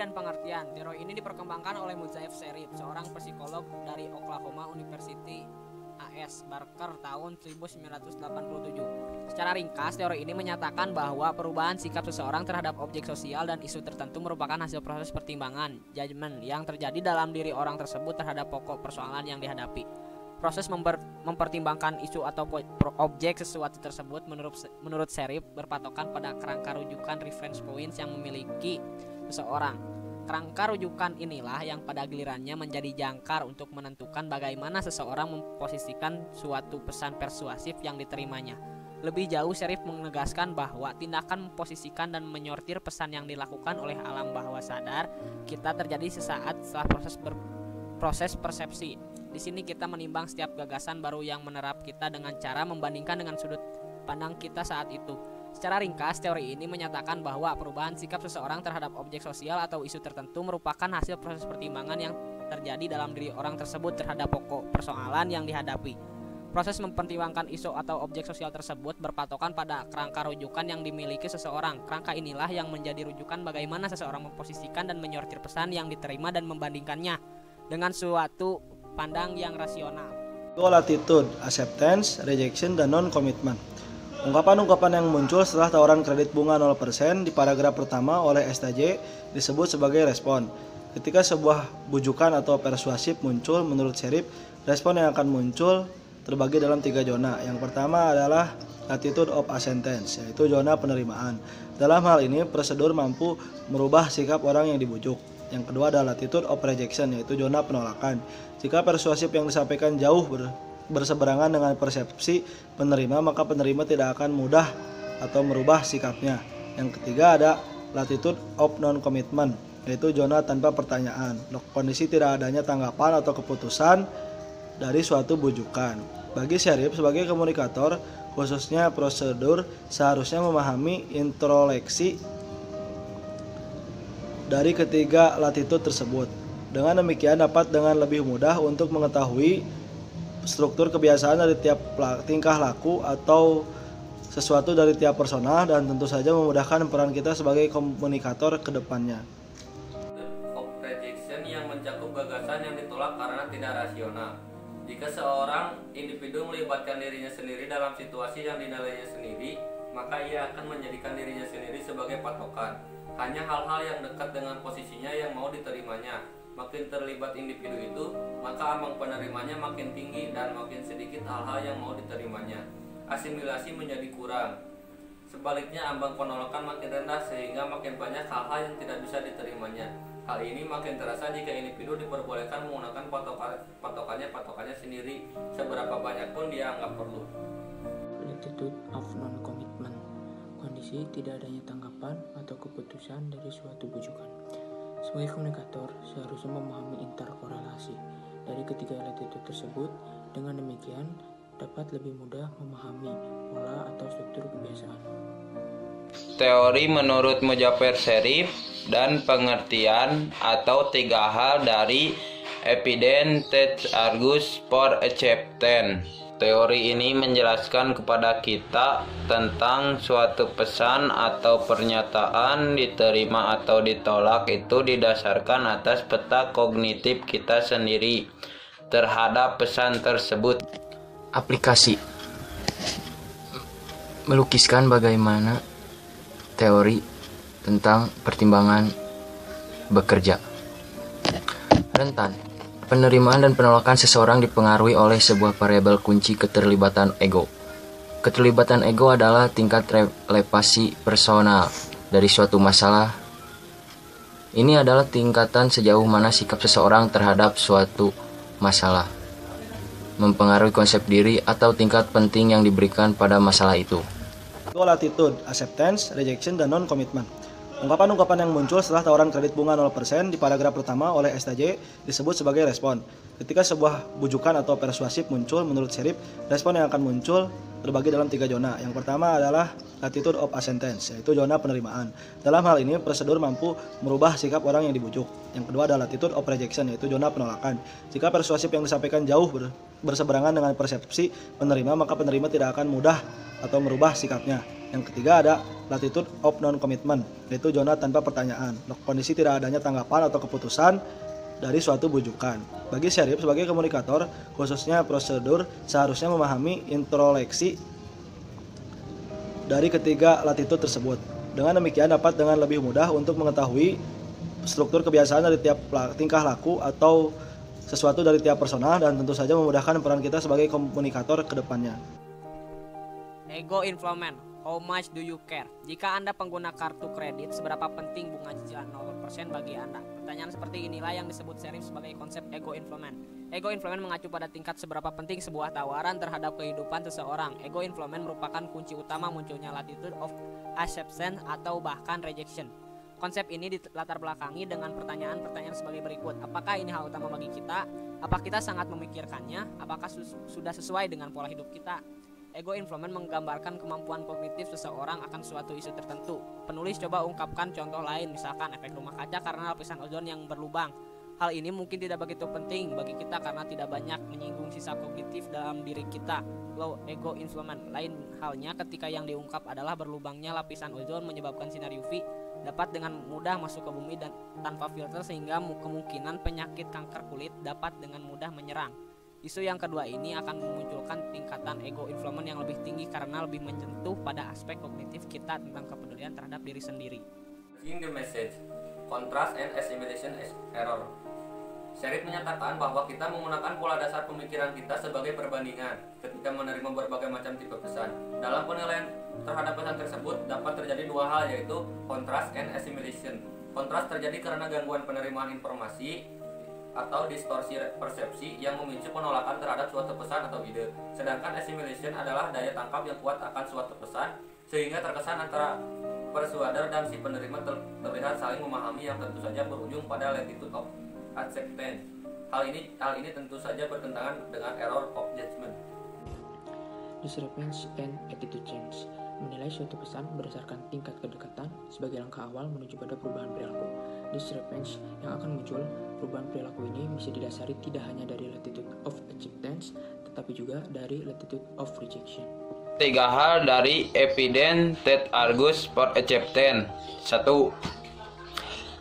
dan pengertian. Teori ini diperkembangkan oleh Muzaif Sherif, seorang psikolog dari Oklahoma University AS Barker tahun 1987. Secara ringkas, teori ini menyatakan bahwa perubahan sikap seseorang terhadap objek sosial dan isu tertentu merupakan hasil proses pertimbangan, judgement, yang terjadi dalam diri orang tersebut terhadap pokok persoalan yang dihadapi. Proses mempertimbangkan isu atau objek sesuatu tersebut menurut Sherif berpatokan pada kerangka rujukan reference points yang memiliki seseorang. Kerangka rujukan inilah yang pada gilirannya menjadi jangkar untuk menentukan bagaimana seseorang memposisikan suatu pesan persuasif yang diterimanya. Lebih jauh, Sherif menegaskan bahwa tindakan memposisikan dan menyortir pesan yang dilakukan oleh alam bawah sadar kita terjadi sesaat setelah proses persepsi. Di sini kita menimbang setiap gagasan baru yang menerap kita dengan cara membandingkan dengan sudut pandang kita saat itu. Secara ringkas, teori ini menyatakan bahwa perubahan sikap seseorang terhadap objek sosial atau isu tertentu merupakan hasil proses pertimbangan yang terjadi dalam diri orang tersebut terhadap pokok persoalan yang dihadapi. Proses mempertimbangkan isu atau objek sosial tersebut berpatokan pada kerangka rujukan yang dimiliki seseorang. Kerangka inilah yang menjadi rujukan bagaimana seseorang memposisikan dan menyortir pesan yang diterima dan membandingkannya dengan suatu pandang yang rasional. Latitude, acceptance, rejection, dan non-commitment. Ungkapan-ungkapan yang muncul setelah tawaran kredit bunga 0% di paragraf pertama oleh STJ disebut sebagai respon. Ketika sebuah bujukan atau persuasif muncul, menurut Sherif, respon yang akan muncul terbagi dalam 3 zona. Yang pertama adalah latitude of acceptance, yaitu zona penerimaan. Dalam hal ini, prosedur mampu merubah sikap orang yang dibujuk. Yang kedua adalah latitude of rejection, yaitu zona penolakan. Jika persuasif yang disampaikan jauh berseberangan dengan persepsi penerima, maka penerima tidak akan mudah atau merubah sikapnya. Yang ketiga ada latitude of non-commitment, yaitu zona tanpa pertanyaan. Kondisi tidak adanya tanggapan atau keputusan dari suatu bujukan. Bagi Sherif sebagai komunikator, khususnya prosedur seharusnya memahami introleksi dari ketiga latitude tersebut. Dengan demikian dapat dengan lebih mudah untuk mengetahui struktur kebiasaan dari tiap tingkah laku atau sesuatu dari tiap personal, dan tentu saja memudahkan peran kita sebagai komunikator ke depannya. Of rejection yang mencakup gagasan yang ditolak karena tidak rasional. Jika seorang individu melibatkan dirinya sendiri dalam situasi yang dinilainya sendiri, maka ia akan menjadikan dirinya sendiri sebagai patokan. Hanya hal-hal yang dekat dengan posisinya yang mau diterimanya. Makin terlibat individu itu, maka ambang penerimanya makin tinggi dan makin sedikit hal-hal yang mau diterimanya. Asimilasi menjadi kurang. Sebaliknya, ambang penolakan makin rendah sehingga makin banyak hal-hal yang tidak bisa diterimanya. Hal ini makin terasa jika individu diperbolehkan menggunakan patokannya sendiri, seberapa banyak pun dia anggap perlu. Latitude of non-commitment, kondisi tidak adanya tanggapan atau keputusan dari suatu bujukan. Sebagai komunikator, seharusnya memahami interkorelasi dari ketiga latitude tersebut. Dengan demikian, dapat lebih mudah memahami pola atau struktur kebiasaan. Teori menurut Muzaif Sherif dan pengertian atau 3 hal dari evidence that argues for acceptance. Teori ini menjelaskan kepada kita tentang suatu pesan atau pernyataan diterima atau ditolak itu didasarkan atas peta kognitif kita sendiri terhadap pesan tersebut. Aplikasi melukiskan bagaimana teori tentang pertimbangan bekerja. Rentan penerimaan dan penolakan seseorang dipengaruhi oleh sebuah variabel kunci, keterlibatan ego. Keterlibatan ego adalah tingkat relevasi personal dari suatu masalah. Ini adalah tingkatan sejauh mana sikap seseorang terhadap suatu masalah mempengaruhi konsep diri atau tingkat penting yang diberikan pada masalah itu. Latitude, acceptance, rejection, dan non-commitment. Ungkapan-ungkapan yang muncul setelah tawaran kredit bunga 0% di paragraf pertama oleh STJ disebut sebagai respon. Ketika sebuah bujukan atau persuasif muncul, menurut Sherif, respon yang akan muncul terbagi dalam 3 zona. Yang pertama adalah latitude of acceptance, yaitu zona penerimaan. Dalam hal ini, prosedur mampu merubah sikap orang yang dibujuk. Yang kedua adalah latitude of rejection, yaitu zona penolakan. Jika persuasif yang disampaikan jauh berseberangan dengan persepsi penerima, maka penerima tidak akan mudah atau merubah sikapnya. Yang ketiga ada latitude of non-commitment, yaitu zona tanpa pertanyaan, kondisi tidak adanya tanggapan atau keputusan dari suatu bujukan. Bagi Sherif sebagai komunikator, khususnya prosedur, seharusnya memahami introleksi dari ketiga latitude tersebut. Dengan demikian dapat dengan lebih mudah untuk mengetahui struktur kebiasaan dari tiap tingkah laku atau sesuatu dari tiap personal, dan tentu saja memudahkan peran kita sebagai komunikator ke depannya. Ego influence. How much do you care? Jika Anda pengguna kartu kredit, seberapa penting bunga cicilan 0% bagi Anda? Pertanyaan seperti inilah yang disebut Sherif sebagai konsep ego influence. Ego influence mengacu pada tingkat seberapa penting sebuah tawaran terhadap kehidupan seseorang. Ego influence merupakan kunci utama munculnya latitude of acceptance atau bahkan rejection. Konsep ini dilatar belakangi dengan pertanyaan-pertanyaan sebagai berikut. Apakah ini hal utama bagi kita? Apakah kita sangat memikirkannya? Apakah sudah sesuai dengan pola hidup kita? Ego influence menggambarkan kemampuan kognitif seseorang akan suatu isu tertentu. Penulis coba ungkapkan contoh lain, misalkan efek rumah kaca karena lapisan ozon yang berlubang. Hal ini mungkin tidak begitu penting bagi kita karena tidak banyak menyinggung sisa kognitif dalam diri kita. Low ego influence. Lain halnya ketika yang diungkap adalah berlubangnya lapisan ozon menyebabkan sinar UV dapat dengan mudah masuk ke bumi dan tanpa filter, sehingga kemungkinan penyakit kanker kulit dapat dengan mudah menyerang. Isu yang kedua ini akan memunculkan tingkatan ego influence yang lebih tinggi karena lebih menyentuh pada aspek kognitif kita tentang kepedulian terhadap diri sendiri. In the message, contrast and assimilation error. Sherif menyatakan bahwa kita menggunakan pola dasar pemikiran kita sebagai perbandingan ketika menerima berbagai macam tipe pesan. Dalam penilaian terhadap pesan tersebut dapat terjadi dua hal, yaitu contrast and assimilation. Kontras terjadi karena gangguan penerimaan informasi atau distorsi persepsi yang memicu penolakan terhadap suatu pesan atau ide. Sedangkan assimilation adalah daya tangkap yang kuat akan suatu pesan sehingga terkesan antara persuader dan si penerima terlihat saling memahami, yang tentu saja berujung pada latitude of acceptance. Hal ini tentu saja bertentangan dengan error of judgment. Discrepancy and attitude change. Menilai suatu pesan berdasarkan tingkat kedekatan sebagai langkah awal menuju pada perubahan perilaku. Discrepancy yang akan muncul, perubahan perilaku ini bisa didasari tidak hanya dari latitude of acceptance, tetapi juga dari latitude of rejection. 3 hal dari evidence that argues for acceptance. 1.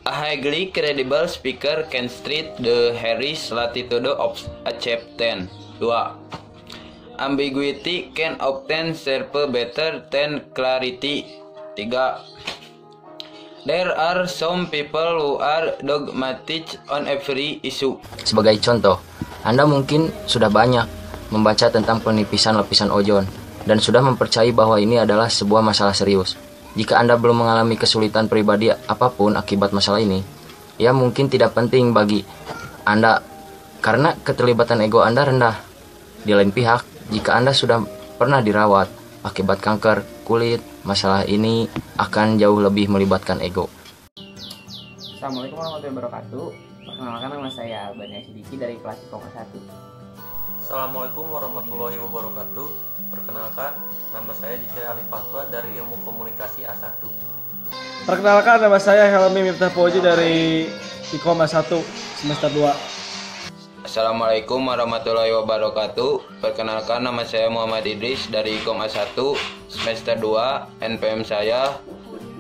A highly credible speaker can treat the highest latitude of acceptance. 2. Ambiguity can often serve better than clarity. 3. There are some people who are dogmatic on every issue. Sebagai contoh, Anda mungkin sudah banyak membaca tentang penipisan lapisan ozon dan sudah mempercayai bahwa ini adalah sebuah masalah serius. Jika Anda belum mengalami kesulitan pribadi apapun akibat masalah ini, ya mungkin tidak penting bagi Anda karena keterlibatan ego Anda rendah. Di lain pihak, jika Anda sudah pernah dirawat akibat kanker kulit, masalah ini akan jauh lebih melibatkan ego. Assalamualaikum warahmatullahi wabarakatuh. Perkenalkan, nama saya Bani Asidiki dari kelas IKOMA 1. Assalamualaikum warahmatullahi wabarakatuh. Perkenalkan, nama saya Jika Ali Fatwa dari Ilmu Komunikasi A1. Perkenalkan, nama saya Helmi Miftah Poji dari IKOMA 1 semester 2. Assalamualaikum warahmatullahi wabarakatuh. Perkenalkan, nama saya Muhammad Idris dari IKOMA 1 semester 2. NPM saya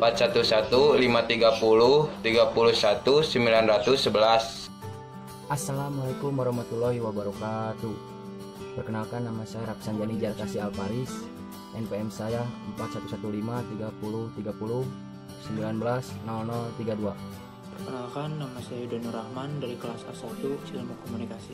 411530311911. Assalamualaikum warahmatullahi wabarakatuh. Perkenalkan, nama saya Rapsanjani Jarkasi Alparis. NPM saya 41153030190032. Perkenalkan, nama saya Donur Rahman dari kelas A1 Ilmu Komunikasi.